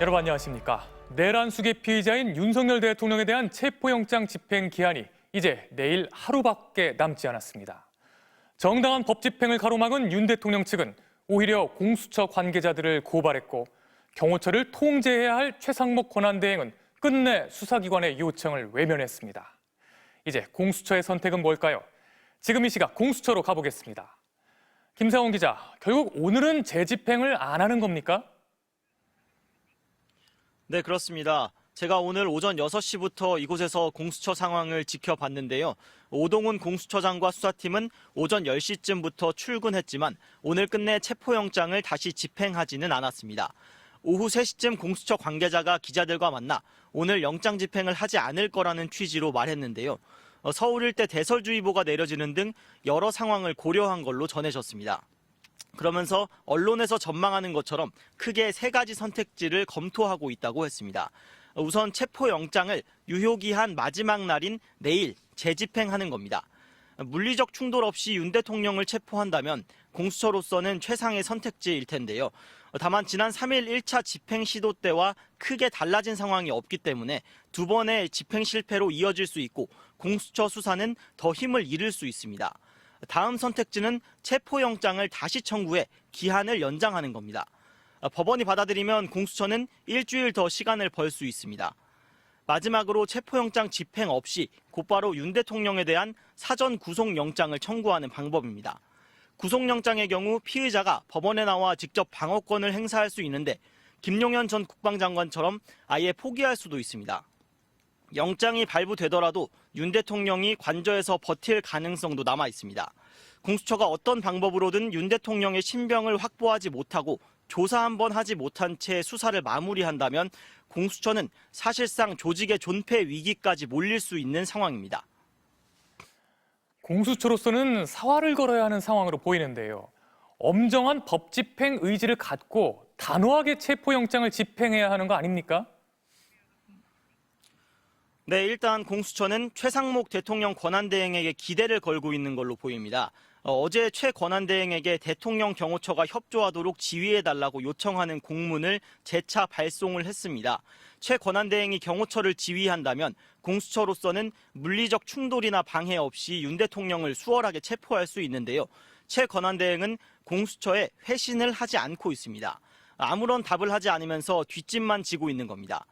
여러분 안녕하십니까. 내란 수계 피의자인 윤석열 대통령에 대한 체포영장 집행 기한이 이제 내일 하루밖에 남지 않았습니다. 정당한 법 집행을 가로막은 윤 대통령 측은 오히려 공수처 관계자들을 고발했고 경호처를 통제해야 할 최상목 권한대행은 끝내 수사기관의 요청을 외면했습니다. 이제 공수처의 선택은 뭘까요? 지금 이 시각 공수처로 가보겠습니다. 김상훈 기자, 결국 오늘은 재집행을 안 하는 겁니까? 네, 그렇습니다. 제가 오늘 오전 6시부터 이곳에서 공수처 상황을 지켜봤는데요. 오동훈 공수처장과 수사팀은 오전 10시쯤부터 출근했지만 오늘 끝내 체포영장을 다시 집행하지는 않았습니다. 오후 3시쯤 공수처 관계자가 기자들과 만나 오늘 영장 집행을 하지 않을 거라는 취지로 말했는데요. 서울 일대 대설주의보가 내려지는 등 여러 상황을 고려한 걸로 전해졌습니다. 그러면서 언론에서 전망하는 것처럼 크게 3가지 선택지를 검토하고 있다고 했습니다. 우선 체포영장을 유효기한 마지막 날인 내일 재집행하는 겁니다. 물리적 충돌 없이 윤 대통령을 체포한다면 공수처로서는 최상의 선택지일 텐데요. 다만 지난 3일 1차 집행 시도 때와 크게 달라진 상황이 없기 때문에 두 번의 집행 실패로 이어질 수 있고 공수처 수사는 더 힘을 잃을 수 있습니다. 다음 선택지는 체포영장을 다시 청구해 기한을 연장하는 겁니다. 법원이 받아들이면 공수처는 일주일 더 시간을 벌 수 있습니다. 마지막으로 체포영장 집행 없이 곧바로 윤 대통령에 대한 사전 구속영장을 청구하는 방법입니다. 구속영장의 경우 피의자가 법원에 나와 직접 방어권을 행사할 수 있는데 김용현 전 국방장관처럼 아예 포기할 수도 있습니다. 영장이 발부되더라도 윤 대통령이 관저에서 버틸 가능성도 남아 있습니다. 공수처가 어떤 방법으로든 윤 대통령의 신병을 확보하지 못하고 조사 한번 하지 못한 채 수사를 마무리한다면 공수처는 사실상 조직의 존폐 위기까지 몰릴 수 있는 상황입니다. 공수처로서는 사활을 걸어야 하는 상황으로 보이는데요. 엄정한 법 집행 의지를 갖고 단호하게 체포영장을 집행해야 하는 거 아닙니까? 네, 일단 공수처는 최상목 대통령 권한대행에게 기대를 걸고 있는 걸로 보입니다. 어제 최 권한대행에게 대통령 경호처가 협조하도록 지휘해달라고 요청하는 공문을 재차 발송을 했습니다. 최 권한대행이 경호처를 지휘한다면 공수처로서는 물리적 충돌이나 방해 없이 윤 대통령을 수월하게 체포할 수 있는데요. 최 권한대행은 공수처에 회신을 하지 않고 있습니다. 아무런 답을 하지 않으면서 뒷짐만 지고 있는 겁니다.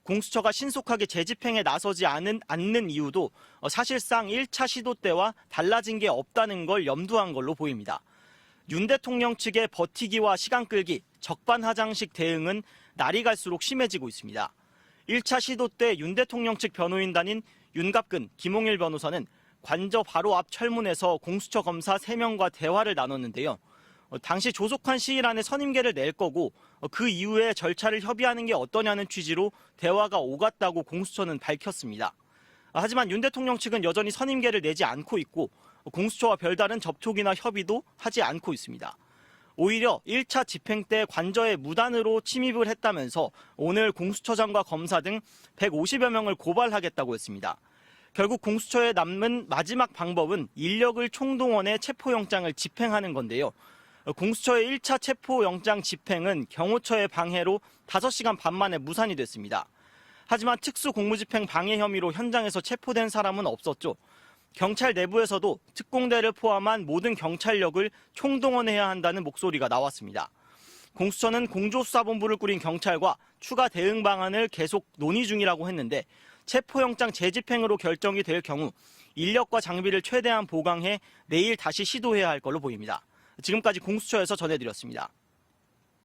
공수처가 신속하게 재집행에 나서지 않는 이유도 사실상 1차 시도 때와 달라진 게 없다는 걸 염두한 걸로 보입니다. 윤 대통령 측의 버티기와 시간 끌기, 적반하장식 대응은 날이 갈수록 심해지고 있습니다. 1차 시도 때 윤 대통령 측 변호인단인 윤갑근, 김홍일 변호사는 관저 바로 앞 철문에서 공수처 검사 3명과 대화를 나눴는데요. 당시 조속한 시일 안에 선임계를 낼 거고 그 이후에 절차를 협의하는 게 어떠냐는 취지로 대화가 오갔다고 공수처는 밝혔습니다. 하지만 윤 대통령 측은 여전히 선임계를 내지 않고 있고 공수처와 별다른 접촉이나 협의도 하지 않고 있습니다. 오히려 1차 집행 때 관저에 무단으로 침입을 했다면서 오늘 공수처장과 검사 등 150여 명을 고발하겠다고 했습니다. 결국 공수처에 남은 마지막 방법은 인력을 총동원해 체포영장을 집행하는 건데요. 공수처의 1차 체포영장 집행은 경호처의 방해로 5시간 반 만에 무산이 됐습니다. 하지만 특수공무집행 방해 혐의로 현장에서 체포된 사람은 없었죠. 경찰 내부에서도 특공대를 포함한 모든 경찰력을 총동원해야 한다는 목소리가 나왔습니다. 공수처는 공조수사본부를 꾸린 경찰과 추가 대응 방안을 계속 논의 중이라고 했는데 체포영장 재집행으로 결정이 될 경우 인력과 장비를 최대한 보강해 내일 다시 시도해야 할 걸로 보입니다. 지금까지 공수처에서 전해드렸습니다.